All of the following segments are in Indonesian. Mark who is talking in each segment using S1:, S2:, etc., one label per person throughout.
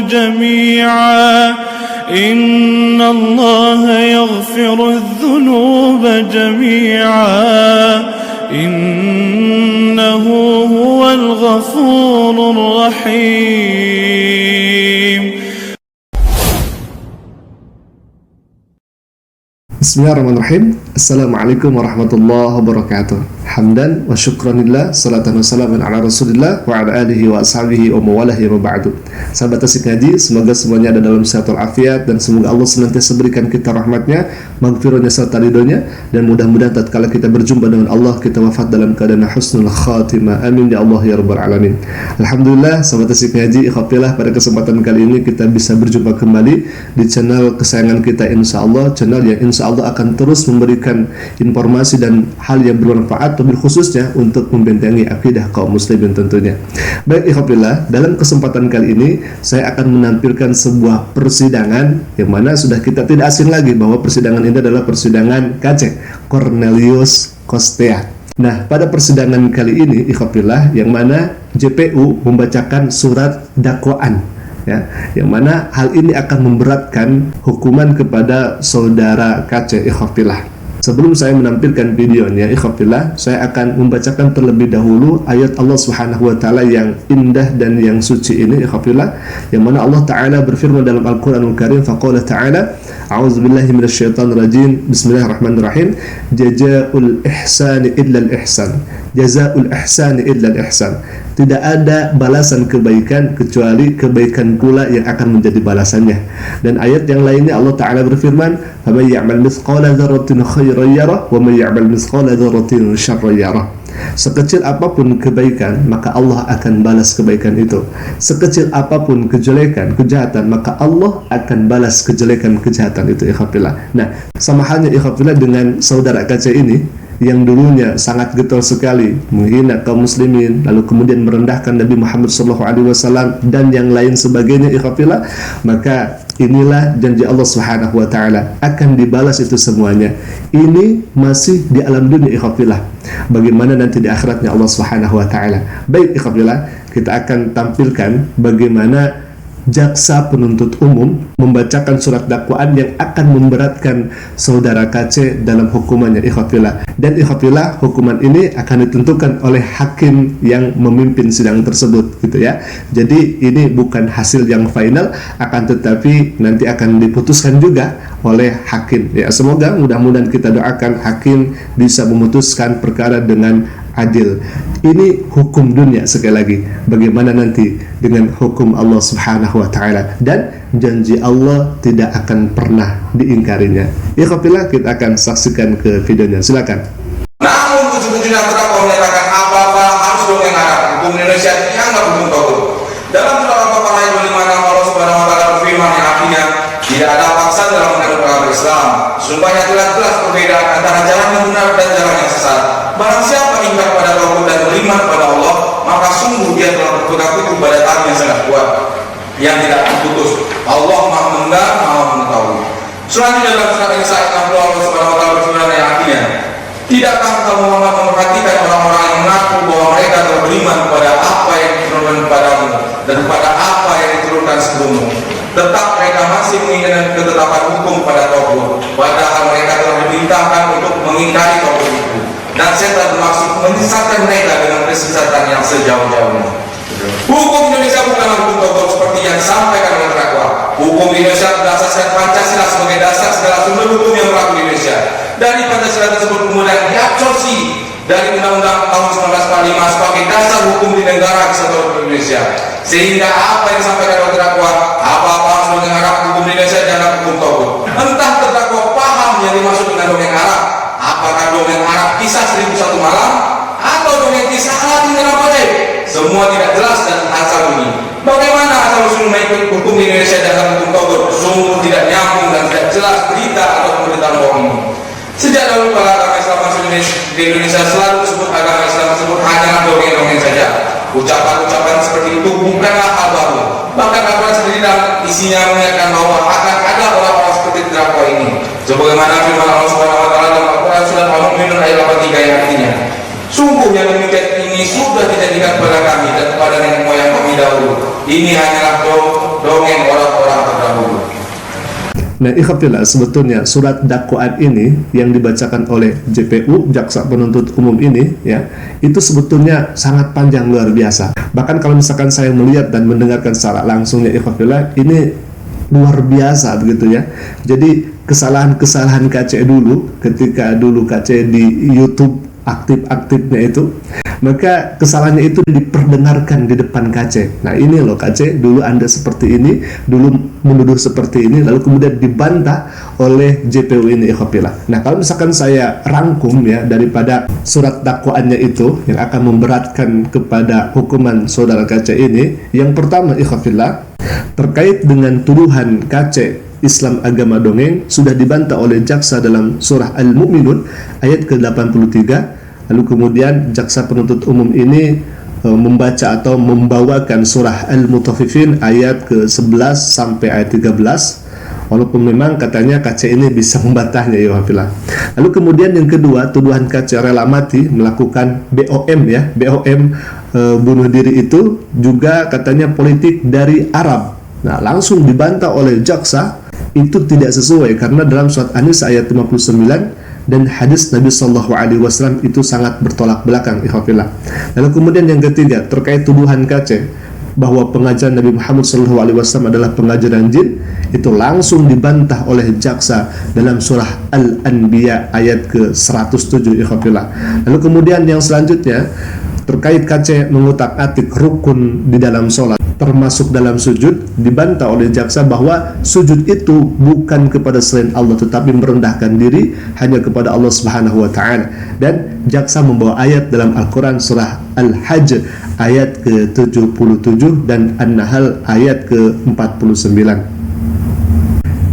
S1: جميعا إن الله يغفر الذنوب جميعا إنه هو الغفور الرحيم.
S2: Bismillahirrahmanirrahim. Assalamualaikum warahmatullahi wabarakatuh. Hamdan wa syukranillah, salatan wa salaman ala rasulillah wa ala alihi wa ashabihi wa mawalahi wa ba'du. Sahabat Asik Ngaji, semoga semuanya ada dalam sehat walafiat, dan semoga Allah senantiasa berikan kita rahmatnya, maghfirahnya serta ridhonya, dan mudah-mudahan tatkala kita berjumpa dengan Allah, kita wafat dalam keadaan husnul khatimah. Amin ya Allah ya rabbal alamin. Alhamdulillah, sahabat Asik Ngaji, ikhwatillah, pada kesempatan kali ini kita bisa berjumpa kembali di channel kesayangan kita, insyaallah, channel yang insyaallah akan terus memberikan informasi dan hal yang bermanfaat, lebih khususnya untuk membentengi akidah kaum muslimin tentunya. Baik ikhwatillah, dalam kesempatan kali ini saya akan menampilkan sebuah persidangan yang mana sudah kita tidak asing lagi bahwa persidangan ini adalah persidangan KC, Cornelius Costea. Nah, pada persidangan kali ini ikhwatillah, yang mana JPU membacakan surat dakwaan, ya, yang mana hal ini akan memberatkan hukuman kepada saudara KC ikhwatillah. Sebelum saya menampilkan videonya ikhwatillah, saya akan membacakan terlebih dahulu ayat Allah Subhanahu wa taala yang indah dan yang suci ini ikhwatillah, yang mana Allah taala berfirman dalam Al-Qur'anul Karim, faqala ta'ala a'udzubillahi minasyaitonir rajim, bismillahirrahmanirrahim, jazaa'ul ihsani illa al-ihsan, jazaa'ul ihsani illa al-ihsan. Tidak ada balasan kebaikan kecuali kebaikan pula yang akan menjadi balasannya. Dan ayat yang lainnya Allah Ta'ala berfirman, فَمَنْ يَعْمَلْ مِثْقَالَ ذَرَّةٍ خَيْرًا يَرَهُ وَمَنْ يَعْمَلْ مِثْقَالَ ذَرَّةٍ شَرًّا يَرَهُ. Sekecil apapun kebaikan, maka Allah akan balas kebaikan itu. Sekecil apapun kejelekan, kejahatan, maka Allah akan balas kejelekan, kejahatan itu ikhwatillah. Nah, sama halnya ikhwatillah dengan saudara KC ini yang dulunya sangat getol sekali menghina kaum muslimin, lalu kemudian merendahkan Nabi Muhammad SAW dan yang lain sebagainya ikhwatillah, maka inilah janji Allah Subhanahu wa taala akan dibalas itu semuanya. Ini masih di alam dunia ikhwatillah, bagaimana nanti di akhiratnya Allah Subhanahu wa taala. Baik ikhwatillah, kita akan tampilkan bagaimana jaksa penuntut umum membacakan surat dakwaan yang akan memberatkan saudara KC dalam hukumannya ikhwatillah. Dan ikhwatillah, hukuman ini akan ditentukan oleh hakim yang memimpin sidang tersebut gitu ya. Jadi ini bukan hasil yang final, akan tetapi nanti akan diputuskan juga oleh hakim ya. Semoga mudah-mudahan kita doakan hakim bisa memutuskan perkara dengan adil. Ini hukum dunia, sekali lagi, bagaimana nanti dengan hukum Allah Subhanahu wa taala, dan janji Allah tidak akan pernah diingkarinya. Ikhwatillah, kita akan saksikan ke videonya, silakan.
S3: Namun ujung-ujungnya terdakwa menyatakan apa-apa harus dongeng Arab, hukum Indonesia dianggap hukum tauhid. Dalam surat Al-Baqarah ayat 25 Allah Subhanahu wa taala berfirman yang artinya tidak ada paksaan dalam menganut agama Islam. Sumpahnya jelas-jelas perbedaan antara jalan yang benar dan jalan yang sesat. Barang siapa ingkar pada tauhid dan beriman kepada Allah, maka sungguh dia telah berpegang teguh pada tali yang sangat kuat yang tidak terputus. Allah Maha mendengar, Maha mengetahui. Selanjutnya dalam surat An-Nisa ayat 60 Allah Subhanahu wa taala berfirman yang artinya, tidakkah kamu Muhammad memperhatikan orang-orang yang mengaku bahwa mereka telah beriman kepada apa yang diturunkan kepadamu dan kepada apa yang diturunkan sebelummu, tetap mereka masih menginginkan ketetapan hukum pada tauhid, padahal mereka telah diperintahkan untuk mengingkari tauhid itu. Dan setan bermaksud menyesatkan mereka dengan kesesatan yang sejauh-jauhnya. Hukum Indonesia bukanlah hukum tauhid seperti yang disampaikan oleh terdakwa. Hukum Indonesia berdasarkan Pancasila sebagai dasar segala sumber hukum yang berlaku di Indonesia. Dari Pancasila tersebut kemudian diabsorpsi dari Undang-Undang tahun 1945 sebagai dasar hukum di negara kesatuan Indonesia. Sehingga apa yang disampaikan oleh terdakwa, apa-apa harus dongeng Arab, hukum Indonesia jangan hukum tauhid. Entah terdakwa paham yang dimaksud dengan dongeng Arab, apakah dongeng Arab kisah 1001 malam atau dongeng kisah Aladin dan Abaday, semua tidak jelas dan asal bunyi. Bagaimana asal usul mengikuti hukum di Indonesia dalam hukum tauhid? Sungguh tidak nyambung dan tidak jelas berita atau pemberitaan bohong ini. Sejak dahulu para agama Islam masuk di Indonesia selalu disebut agama Islam tersebut hanyalah dongeng-dongeng saja. Ucapan-ucapan seperti itu bukanlah hal baru. Bahkan Al-Quran sendiri dalam isinya menyatakan bahwa akan ada orang-orang seperti terdakwa ini. Sebagaimana firman Allah Subhanahu wa taala dalam Al-Quran surat Al-Mu'minun ayat 83 yang artinya, sungguh yang demikian ini sudah dijadikan kepada kami dan kepada nenek moyang kami dahulu. Ini hanyalah dongeng orang-orang terdahulu.
S2: Nah, ikhwatillah, sebetulnya surat dakwaan ini yang dibacakan oleh JPU, Jaksa Penuntut Umum ini, ya, itu sebetulnya sangat panjang, luar biasa. Bahkan kalau misalkan saya melihat dan mendengarkan secara langsungnya, ikhwatillah, ini luar biasa begitu ya. Jadi kesalahan-kesalahan KC dulu, ketika dulu KC di YouTube aktif-aktifnya itu, maka kesalahannya itu diperdengarkan di depan KC. Nah, ini loh KC, dulu Anda seperti ini, dulu menuduh seperti ini, lalu kemudian dibantah oleh JPU ini, ikhwafillah. Nah, kalau misalkan saya rangkum ya daripada surat dakwaannya itu yang akan memberatkan kepada hukuman saudara KC ini, yang pertama, ikhwafillah, terkait dengan tuduhan KC Islam agama dongeng sudah dibantah oleh jaksa dalam surah Al-Mu'minun ayat ke-83. Lalu kemudian jaksa penuntut umum ini membaca atau membawakan surah Al-Mutaffifin ayat ke-11 sampai ayat 13. Walaupun memang katanya KC ini bisa membantahnya, ya wafillah. Lalu kemudian yang kedua, tuduhan KC rela mati melakukan BOM ya, BOM bunuh diri itu juga katanya politik dari Arab. Nah, langsung dibantah oleh jaksa, itu tidak sesuai karena dalam surat An-Nisa ayat 59 dan hadis Nabi SAW itu sangat bertolak belakang, ikhwafillah. Lalu kemudian yang ketiga, terkait tuduhan KC bahwa pengajaran Nabi Muhammad SAW adalah pengajaran jin, itu langsung dibantah oleh jaksa dalam surah Al-Anbiya ayat ke-107, ikhwafillah. Lalu kemudian yang selanjutnya, terkait KC mengutak-atik rukun di dalam sholat termasuk dalam sujud, dibantah oleh jaksa bahwa sujud itu bukan kepada selain Allah tetapi merendahkan diri hanya kepada Allah Subhanahu wa taala. Dan jaksa membawa ayat dalam Al-Qur'an surah Al-Hajj ayat ke-77 dan An-Nahl ayat ke-49.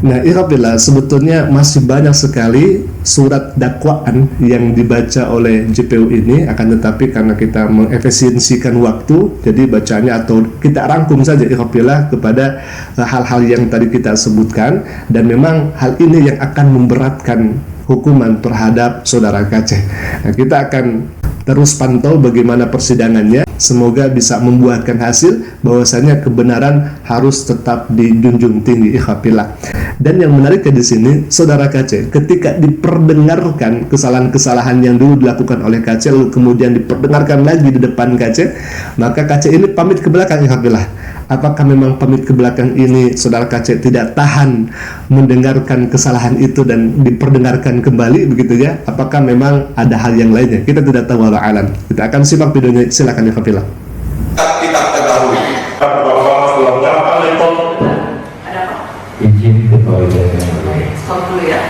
S2: Nah, ikhwafillah, sebetulnya masih banyak sekali surat dakwaan yang dibaca oleh JPU ini, akan tetapi karena kita mengefisiensikan waktu, jadi bacanya atau kita rangkum saja, ikhwafillah, kepada hal-hal yang tadi kita sebutkan, dan memang hal ini yang akan memberatkan hukuman terhadap saudara KC. Nah, kita akan terus pantau bagaimana persidangannya. Semoga bisa membuahkan hasil bahwasanya kebenaran harus tetap dijunjung tinggi, ikhwafillah. Dan yang menarik di sini, saudara KC, ketika diperdengarkan kesalahan-kesalahan yang dulu dilakukan oleh KC lalu kemudian diperdengarkan lagi di depan KC, maka KC ini pamit ke belakang, ikhwafillah. Apakah memang pamit ke belakang ini saudara KC tidak tahan mendengarkan kesalahan itu dan diperdengarkan kembali begitu ya? Apakah memang ada hal yang lainnya? Kita tidak tahu, wallahu alam. Kita akan simak videonya, silakan ya Fadila.
S3: Kita ketahui.
S4: Izin kepada
S5: stop dulu ya.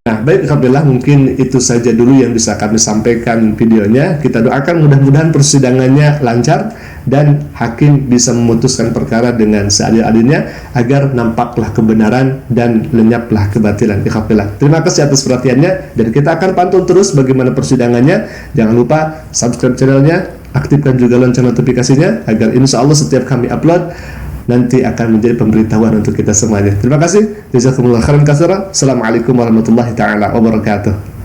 S2: Nah, baik, alhamdulillah, mungkin itu saja dulu yang bisa kami sampaikan videonya. Kita doakan mudah-mudahan persidangannya lancar dan hakim bisa memutuskan perkara dengan seadil-adilnya agar nampaklah kebenaran dan lenyaplah kebatilan. Alhamdulillah. Terima kasih atas perhatiannya dan kita akan pantau terus bagaimana persidangannya. Jangan lupa subscribe channelnya, aktifkan juga lonceng notifikasinya agar insya Allah setiap kami upload nanti akan menjadi pemberitahuan untuk kita semuanya. Terima kasih. Jazakumullah khairan katsiran. Assalamualaikum warahmatullahi taala wabarakatuh.